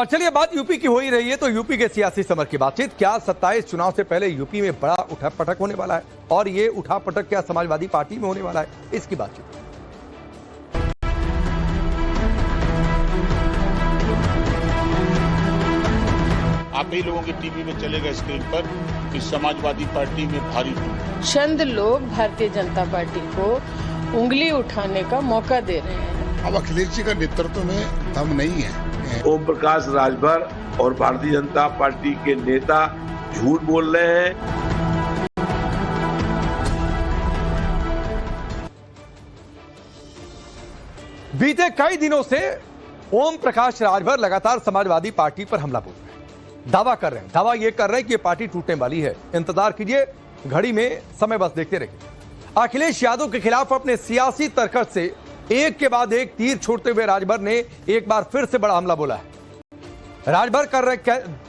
और चलिए बात यूपी की हो ही रही है तो यूपी के सियासी समर की बातचीत। क्या 27 चुनाव से पहले यूपी में बड़ा उठापटक होने वाला है और ये उठापटक क्या समाजवादी पार्टी में होने वाला है, इसकी बातचीत। आप ही लोगों की टीवी में चलेगा स्क्रीन पर कि समाजवादी पार्टी में भारी चंद लोग भारतीय जनता पार्टी को उंगली उठाने का मौका दे रहे हैं। अब अखिलेश जी का नेतृत्व में दम नहीं है। ओम प्रकाश राजभर और भारतीय जनता पार्टी के नेता झूठ बोल रहे हैं। बीते कई दिनों से ओम प्रकाश राजभर लगातार समाजवादी पार्टी पर हमला बोल रहे हैं, दावा कर रहे हैं, दावा यह कर रहे हैं कि यह पार्टी टूटने वाली है। इंतजार कीजिए, घड़ी में समय बस देखते रहिए। अखिलेश यादव के खिलाफ अपने सियासी तरकस से एक के बाद एक तीर छोड़ते हुए राजभर ने एक बार फिर से बड़ा हमला बोला है। राजभर कह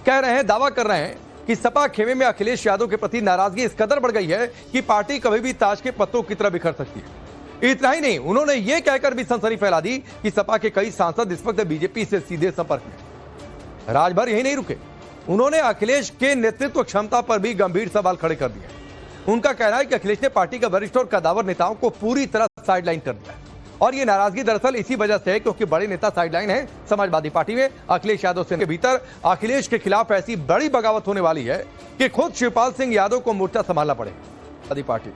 रहे हैं, दावा कर रहे हैं कि सपा खेमे में अखिलेश यादव के प्रति नाराजगी इस कदर बढ़ गई है कि पार्टी कभी भी ताश के पत्तों की तरह बिखर सकती है। इतना ही नहीं, उन्होंने यह कहकर भी सनसनी फैला दी कि सपा के कई सांसद इस वक्त बीजेपी से सीधे संपर्क में। राजभर यही नहीं रुके, उन्होंने अखिलेश के नेतृत्व क्षमता पर भी गंभीर सवाल खड़े कर दिए। उनका कहना है कि अखिलेश ने पार्टी के वरिष्ठ और कद्दावर नेताओं को पूरी तरह साइडलाइन कर दिया और ये नाराजगी दरअसल इसी वजह से है क्योंकि बड़े नेता साइडलाइन है समाजवादी पार्टी में। अखिलेश यादव से के भीतर अखिलेश के खिलाफ ऐसी बड़ी बगावत होने वाली है कि खुद शिवपाल सिंह यादव को मोर्चा संभालना पड़ेगा। पार्टी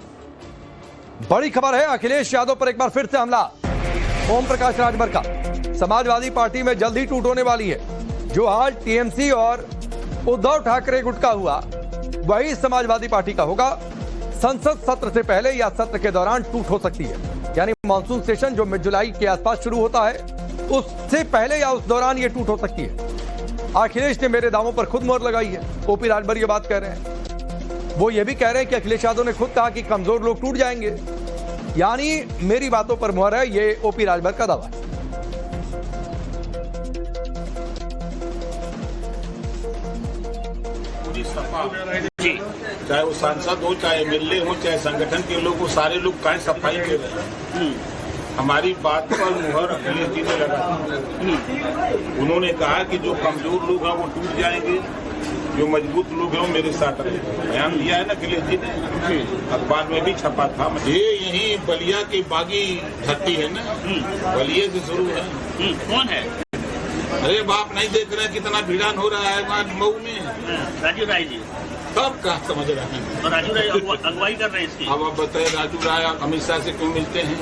बड़ी खबर है, अखिलेश यादव पर एक बार फिर से हमला ओम प्रकाश राजभर का। समाजवादी पार्टी में जल्द ही टूट होने वाली है। जो हाल टीएमसी और उद्धव ठाकरे गुट का हुआ वही समाजवादी पार्टी का होगा। संसद सत्र से पहले या सत्र के दौरान टूट हो सकती है, यानी मानसून सेशन जो मिड जुलाई के आसपास शुरू होता है उससे पहले या उस दौरान ये टूट हो सकती है। अखिलेश ने मेरे दावों पर खुद मोहर लगाई है, ओपी राजभर ये बात कह रहे हैं। वो ये भी कह रहे हैं कि अखिलेश यादव ने खुद कहा कि कमजोर लोग टूट जाएंगे, यानी मेरी बातों पर मोहर है, ये ओपी राजभर का दावा है। चाहे वो सांसद हो, चाहे एमएलए हो, चाहे संगठन के लोग हो, सारे लोग काहे सफाई दे रहे हैं। हमारी बात पर मुहर अखिलेश जी ने लगा। उन्होंने कहा कि जो कमजोर लोग हैं वो टूट जाएंगे, जो मजबूत लोग हैं वो मेरे साथ रहेंगे। बयान दिया है ना अखिलेश जी ने, अखबार में भी छपा था। ये यही बलिया की बागी धरती है ना, बलिया से शुरू है। कौन है? अरे बाप नहीं देख रहे कितना भिड़ान हो रहा है मऊ में। राजू राय जी सब कहा समझ रहे हैं, और राजू राय अगुवाई कर रहे हैं इसकी। अब आप बताए राजू राय अमित शाह से क्यों मिलते हैं?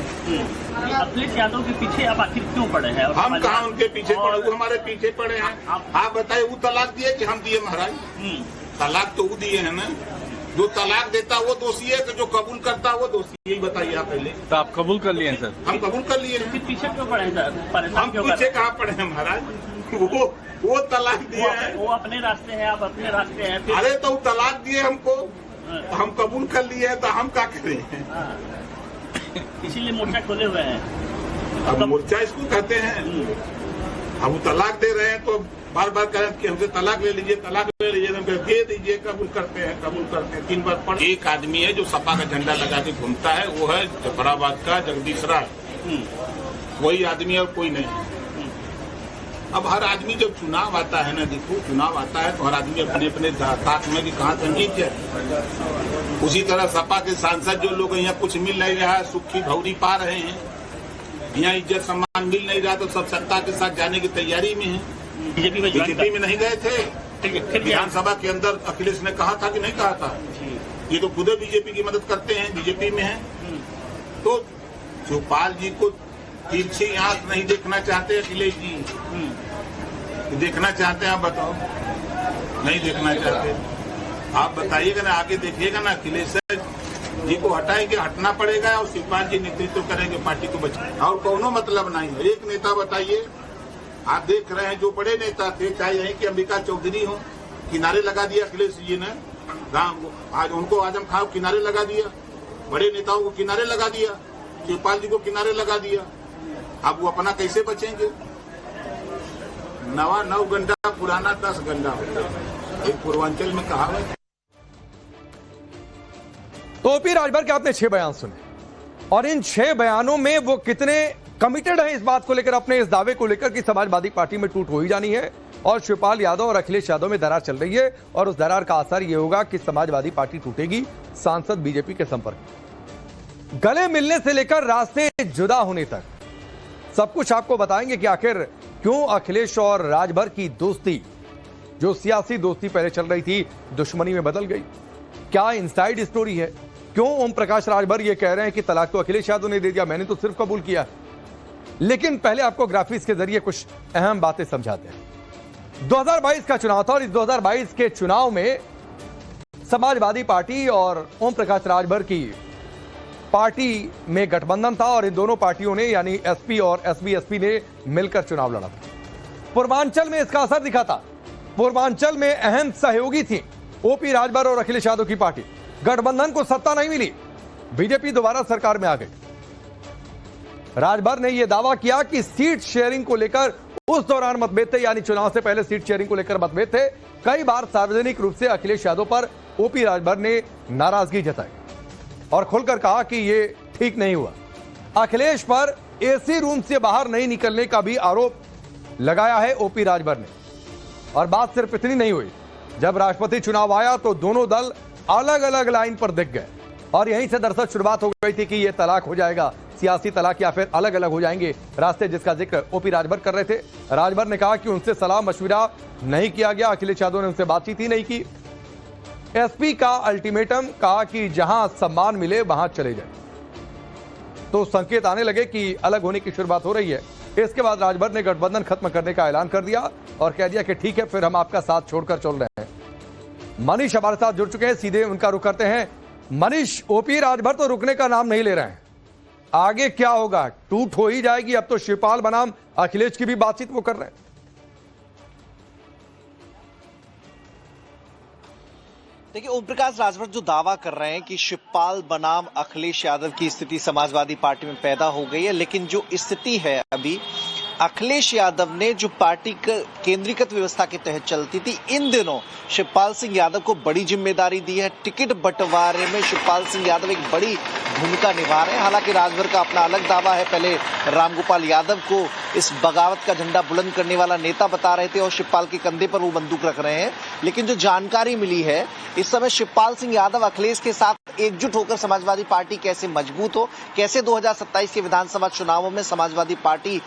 अखिलेश यादव के पीछे आप आखिर क्यों पड़े हैं? हम कहाँ उनके पीछे पड़े, वो हमारे पीछे पड़े हैं। आप बताए वो तलाक दिए कि हम दिए महाराज? तलाक तो वो दिए हैं ना। जो तलाक देता वो दोषी है, जो कबूल करता वो दोषी। यही बताइए आप पहले। तो आप कबूल कर लिए हैं सर? हम कबूल कर लिए हैं। पीछे क्यों पड़े हैं सर? हम पीछे कहाँ पड़े हैं महाराज? वो तलाक दिए हैं, वो अपने रास्ते हैं, आप अपने रास्ते हैं। अरे तो तलाक दिए हमको, हम कबूल कर लिए हैं, तो हम क्या करें? इसीलिए मोर्चा खोले हुए हैं। अब मोर्चा इसको कहते हैं। हम वो तलाक दे रहे हैं तो बार बार कह रहे हैं कि हमसे तलाक ले लीजिए, तलाक ले लीजिए, दे दीजिए, कबूल करते हैं, कबूल करते हैं। 3 बार पढ़। एक आदमी है जो सपा का झंडा लगा के घूमता है, वो है जफराबाद का जगदीश राय। वही आदमी और कोई नहीं। अब हर आदमी जब चुनाव आता है ना, देखो चुनाव आता है तो हर आदमी अपने अपने ताक में भी कहाँ संगीत है। उसी तरह सपा के सांसद जो लोग यहाँ कुछ मिल नहीं रहा है, सुखी भौरी पा रहे हैं, यहाँ इज्जत सम्मान मिल नहीं रहा, तो सब सत्ता के साथ जाने की तैयारी में है। बीजेपी में नहीं गए थे। विधानसभा के अंदर अखिलेश ने कहा था कि नहीं कहा था? ये तो खुद बीजेपी की मदद करते हैं, बीजेपी में है। तो शिवपाल जी को तिरछी आंख नहीं देखना चाहते अखिलेश जी। देखना चाहते हैं आप बताओ? नहीं देखना चाहते। आप बताइएगा ना, आगे देखिएगा ना, अखिलेश जी को हटाएंगे, हटना पड़ेगा और शिवपाल जी नेतृत्व करेंगे पार्टी को बचाएंगे। और कोनो मतलब नहीं है। एक नेता बताइए, आप देख रहे हैं जो बड़े नेता थे, चाहे यही कि अंबिका चौधरी हो, किनारे लगा दिया अखिलेश जी ने। आज उनको आजम खान किनारे लगा दिया, बड़े नेताओं को किनारे लगा दिया, शिवपाल जी को किनारे लगा दिया। अब वो अपना कैसे बचेंगे? नवा 9 गंडा, पुराना 10 गंडा होता है, एक पूर्वांचल में कहावत। तो ओपी राजभर के आपने 6 बयान सुने और इन 6 बयानों में वो कितने कमिटेड हैं इस बात को लेकर, अपने इस दावे को लेकर कि समाजवादी पार्टी में टूट हो ही जानी है, और शिवपाल यादव और अखिलेश यादव में दरार चल रही है और उस दरार का असर यह होगा कि समाजवादी पार्टी टूटेगी, सांसद बीजेपी के संपर्क। गले मिलने से लेकर रास्ते जुदा होने तक सब कुछ आपको बताएंगे कि आखिर क्यों अखिलेश और राजभर की दोस्ती, जो सियासी दोस्ती पहले चल रही थी, दुश्मनी में बदल गई। क्या इनसाइड स्टोरी है? क्यों ओम प्रकाश राजभर ये कह रहे हैं कि तलाक तो अखिलेश यादव ने दे दिया, मैंने तो सिर्फ कबूल किया। लेकिन पहले आपको ग्राफिक्स के जरिए कुछ अहम बातें समझाते हैं। 2022 का चुनाव था और इस 2022 के चुनाव में समाजवादी पार्टी और ओम प्रकाश राजभर की पार्टी में गठबंधन था और इन दोनों पार्टियों ने यानी एसपी और एसबी ने मिलकर चुनाव लड़ा था। पूर्वांचल में इसका असर दिखा था। पूर्वांचल में अहम सहयोगी थी ओपी राजभर और अखिलेश यादव की पार्टी। गठबंधन को सत्ता नहीं मिली, बीजेपी दोबारा सरकार में आ गई। राजभर ने यह दावा किया कि सीट शेयरिंग को लेकर उस दौरान मतभेद थे, यानी चुनाव से पहले सीट शेयरिंग को लेकर मतभेद थे। कई बार सार्वजनिक रूप से अखिलेश यादव पर ओपी राजभर ने नाराजगी जताई और खुलकर कहा कि यह ठीक नहीं हुआ। अखिलेश पर एसी रूम से बाहर नहीं निकलने का भी आरोप लगाया है ओपी राजभर ने। और बात सिर्फ इतनी नहीं हुई, जब राष्ट्रपति चुनाव आया तो दोनों दल अलग अलग लाइन पर दिख गए और यहीं से दरअसल शुरुआत हो गई थी कि यह तलाक हो जाएगा, सियासी तलाक, या फिर अलग अलग हो जाएंगे रास्ते, जिसका जिक्र ओपी राजभर कर रहे थे। राजभर ने कहा कि उनसे सलाह मशविरा नहीं किया गया, अखिलेश यादव ने उनसे बातचीत ही नहीं की। एसपी का अल्टीमेटम, कहा कि जहां सम्मान मिले वहां चले जाए। तो संकेत आने लगे कि अलग होने की शुरुआत हो रही है। इसके बाद राजभर ने गठबंधन खत्म करने का ऐलान कर दिया और कह दिया कि ठीक है, फिर हम आपका साथ छोड़कर चल रहे हैं। मनीष हमारे साथ जुड़ चुके हैं, सीधे उनका रुख करते हैं। मनीष, ओपी राजभर तो रुकने का नाम नहीं ले रहे हैं, आगे क्या होगा? टूट हो ही जाएगी? अब तो शिवपाल बनाम अखिलेश की भी बातचीत वो कर रहे हैं। देखिए, ओम प्रकाश राजभर जो दावा कर रहे हैं कि शिवपाल बनाम अखिलेश यादव की स्थिति समाजवादी पार्टी में पैदा हो गई है, लेकिन जो स्थिति है अभी, अखिलेश यादव ने जो पार्टी केंद्रीकृत व्यवस्था के तहत चलती थी, इन दिनों शिवपाल सिंह यादव को बड़ी जिम्मेदारी दी है। टिकट बंटवारे में शिवपाल सिंह यादव एक बड़ी भूमिका निभा रहे हैं। हालांकि राजभर का अपना अलग दावा है, पहले रामगोपाल यादव को इस बगावत का झंडा बुलंद करने वाला नेता बता रहे थे और शिवपाल के कंधे पर वो बंदूक रख रहे हैं। लेकिन जो जानकारी मिली है, इस समय शिवपाल सिंह यादव अखिलेश के साथ एकजुट होकर समाजवादी पार्टी कैसे मजबूत हो, कैसे 2027 के विधानसभा चुनावों में समाजवादी पार्टी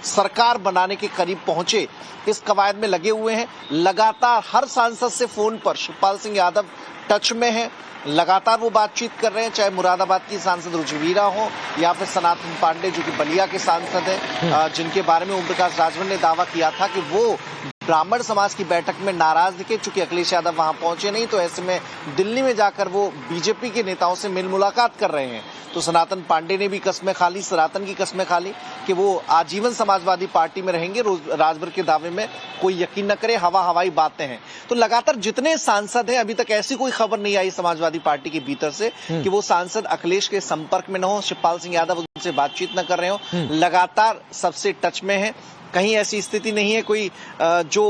सरकार बनाने के करीब पहुंचे, इस कवायद में लगे हुए हैं। लगातार हर सांसद से फोन पर शिवपाल सिंह यादव टच में है, लगातार वो बातचीत कर रहे हैं, चाहे मुरादाबाद की सांसद रुचवीरा हो या फिर सनातन पांडे जो कि बलिया के सांसद हैं, जिनके बारे में ओम प्रकाश राजभर ने दावा किया था कि वो ब्राह्मण समाज की बैठक में नाराज दिखे, चूंकि अखिलेश यादव वहां पहुंचे नहीं, तो ऐसे में दिल्ली में जाकर वो बीजेपी के नेताओं से मिल मुलाकात कर रहे हैं। तो सनातन पांडे ने भी कस्में खा ली, सनातन की कस्में खा ली कि वो आजीवन समाजवादी पार्टी में रहेंगे। राजभर के दावे में कोई यकीन न करे, हवाई बातें हैं। तो लगातार जितने सांसद हैं, अभी तक ऐसी कोई खबर नहीं आई समाजवादी पार्टी के भीतर से कि वो सांसद अखिलेश के संपर्क में न हो, शिवपाल सिंह यादव उनसे बातचीत न कर रहे हो, लगातार सबसे टच में है। कहीं ऐसी स्थिति नहीं है कोई जो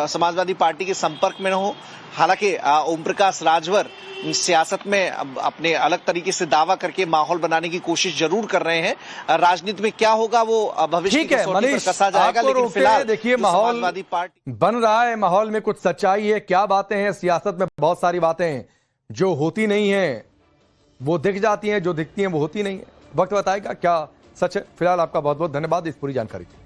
समाजवादी पार्टी के संपर्क में न हो। हालांकि ओम प्रकाश राजभर सियासत में अपने अलग तरीके से दावा करके माहौल बनाने की कोशिश जरूर कर रहे हैं। राजनीति में क्या होगा वो भविष्य की कसौटी पर कसा जाएगा, लेकिन फिलहाल देखिए माहौल बन रहा है, माहौल में कुछ सच्चाई है। क्या बातें हैं सियासत में, बहुत सारी बातें हैं जो होती नहीं है वो दिख जाती हैं, जो दिखती हैं वो होती नहीं है। वक्त बताएगा क्या सच है। फिलहाल आपका बहुत बहुत धन्यवाद इस पूरी जानकारी के लिए।